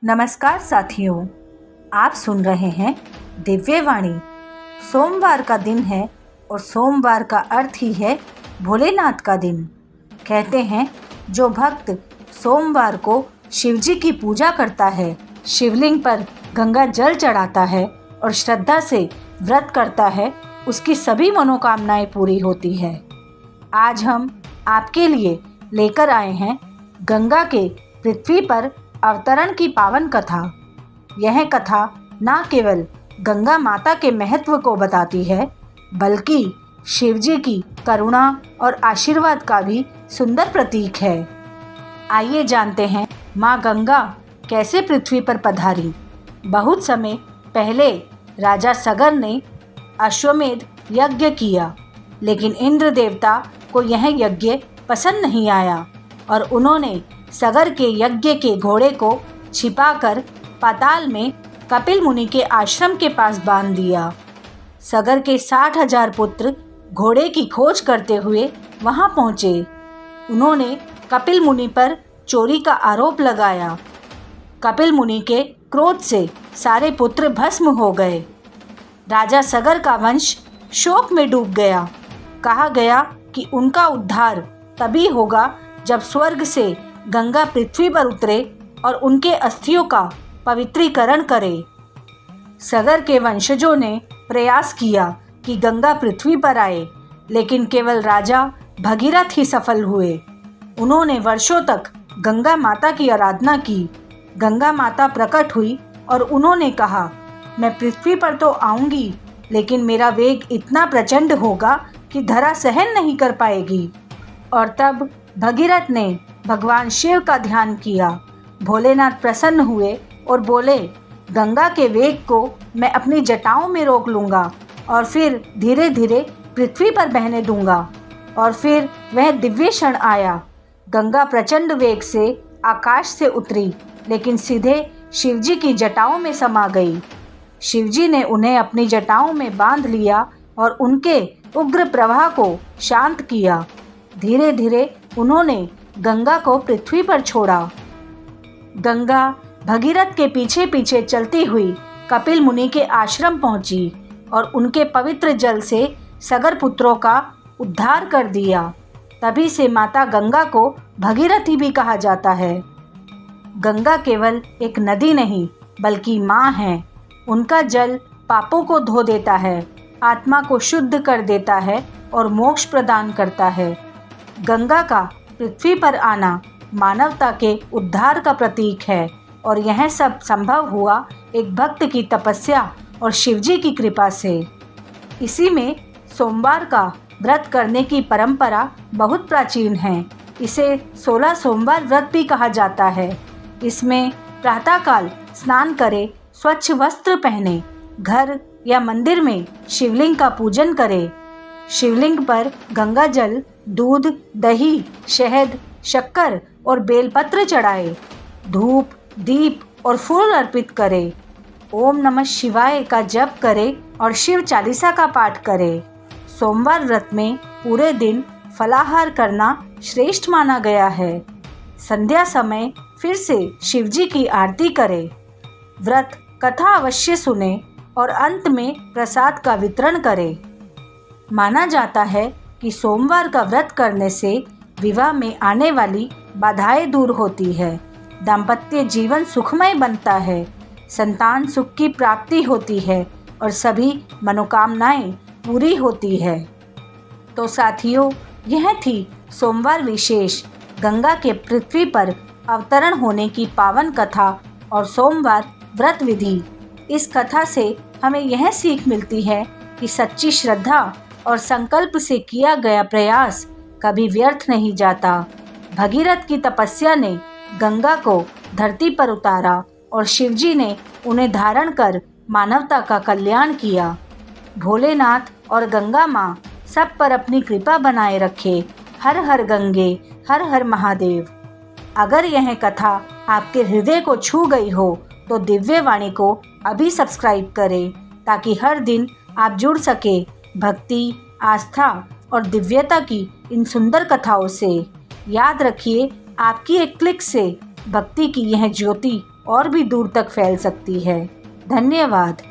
नमस्कार साथियों, आप सुन रहे हैं दिव्य वाणी। सोमवार का दिन है और सोमवार का अर्थ ही है भोलेनाथ का दिन। कहते हैं जो भक्त सोमवार को शिवजी की पूजा करता है, शिवलिंग पर गंगा जल चढ़ाता है और श्रद्धा से व्रत करता है, उसकी सभी मनोकामनाएं पूरी होती है। आज हम आपके लिए लेकर आए हैं गंगा के पृथ्वी पर अवतरण की पावन कथा। यह कथा न केवल गंगा माता के महत्व को बताती है, बल्कि शिवजी की करुणा और आशीर्वाद का भी सुंदर प्रतीक है। आइए जानते हैं माँ गंगा कैसे पृथ्वी पर पधारी। बहुत समय पहले राजा सगर ने अश्वमेध यज्ञ किया, लेकिन इंद्र देवता को यह यज्ञ पसंद नहीं आया और उन्होंने सगर के यज्ञ के घोड़े को छिपाकर पाताल में कपिल मुनि के आश्रम के पास बांध दिया। सगर के 60,000 पुत्र घोड़े की खोज करते हुए वहां पहुंचे। उन्होंने कपिल मुनि पर चोरी का आरोप लगाया। कपिल मुनि के क्रोध से सारे पुत्र भस्म हो गए। राजा सगर का वंश शोक में डूब गया। कहा गया कि उनका उद्धार तभी होगा जब स्वर्ग से गंगा पृथ्वी पर उतरे और उनके अस्थियों का पवित्रीकरण करे। सगर के वंशजों ने प्रयास किया कि गंगा पृथ्वी पर आए, लेकिन केवल राजा भगीरथ ही सफल हुए। उन्होंने वर्षों तक गंगा माता की आराधना की। गंगा माता प्रकट हुई और उन्होंने कहा, मैं पृथ्वी पर तो आऊँगी, लेकिन मेरा वेग इतना प्रचंड होगा कि धरा सहन नहीं कर पाएगी। और तब भगीरथ ने भगवान शिव का ध्यान किया। भोलेनाथ प्रसन्न हुए और बोले, गंगा के वेग को मैं अपनी जटाओं में रोक लूँगा और फिर धीरे धीरे पृथ्वी पर बहने दूंगा। और फिर वह दिव्य क्षण आया। गंगा प्रचंड वेग से आकाश से उतरी, लेकिन सीधे शिवजी की जटाओं में समा गई। शिवजी ने उन्हें अपनी जटाओं में बांध लिया और उनके उग्र प्रवाह को शांत किया। धीरे धीरे उन्होंने गंगा को पृथ्वी पर छोड़ा। गंगा भगीरथ के पीछे पीछे चलती हुई कपिल मुनि के आश्रम पहुंची और उनके पवित्र जल से सगर पुत्रों का उद्धार कर दिया। तभी से माता गंगा को भगीरथी भी कहा जाता है। गंगा केवल एक नदी नहीं, बल्कि माँ है। उनका जल पापों को धो देता है, आत्मा को शुद्ध कर देता है और मोक्ष प्रदान करता है। गंगा का पृथ्वी पर आना मानवता के उद्धार का प्रतीक है और यह सब संभव हुआ एक भक्त की तपस्या और शिवजी की कृपा से। इसी में सोमवार का व्रत करने की परंपरा बहुत प्राचीन है। इसे 16 सोमवार व्रत भी कहा जाता है। इसमें प्रातःकाल स्नान करें, स्वच्छ वस्त्र पहने, घर या मंदिर में शिवलिंग का पूजन करें। शिवलिंग पर गंगा जल, दूध, दही, शहद, शक्कर और बेलपत्र चढ़ाए। धूप, दीप और फूल अर्पित करें। ओम नमः शिवाय का जप करें और शिव चालीसा का पाठ करें। सोमवार व्रत में पूरे दिन फलाहार करना श्रेष्ठ माना गया है। संध्या समय फिर से शिवजी की आरती करें। व्रत कथा अवश्य सुने और अंत में प्रसाद का वितरण करें। माना जाता है कि सोमवार का व्रत करने से विवाह में आने वाली बाधाएं दूर होती है, दाम्पत्य जीवन सुखमय बनता है, संतान सुख की प्राप्ति होती है और सभी मनोकामनाएं पूरी होती है। तो साथियों, यह थी सोमवार विशेष गंगा के पृथ्वी पर अवतरण होने की पावन कथा और सोमवार व्रत विधि। इस कथा से हमें यह सीख मिलती है कि सच्ची श्रद्धा और संकल्प से किया गया प्रयास कभी व्यर्थ नहीं जाता। भगीरथ की तपस्या ने गंगा को धरती पर उतारा और शिवजी ने उन्हें धारण कर मानवता का कल्याण किया। भोलेनाथ और गंगा माँ सब पर अपनी कृपा बनाए रखे। हर हर गंगे, हर हर महादेव। अगर यह कथा आपके हृदय को छू गई हो तो दिव्य वाणी को अभी सब्सक्राइब करें, ताकि हर दिन आप जुड़ सके भक्ति, आस्था और दिव्यता की इन सुंदर कथाओं से। याद रखिए, आपकी एक क्लिक से भक्ति की यह ज्योति और भी दूर तक फैल सकती है। धन्यवाद।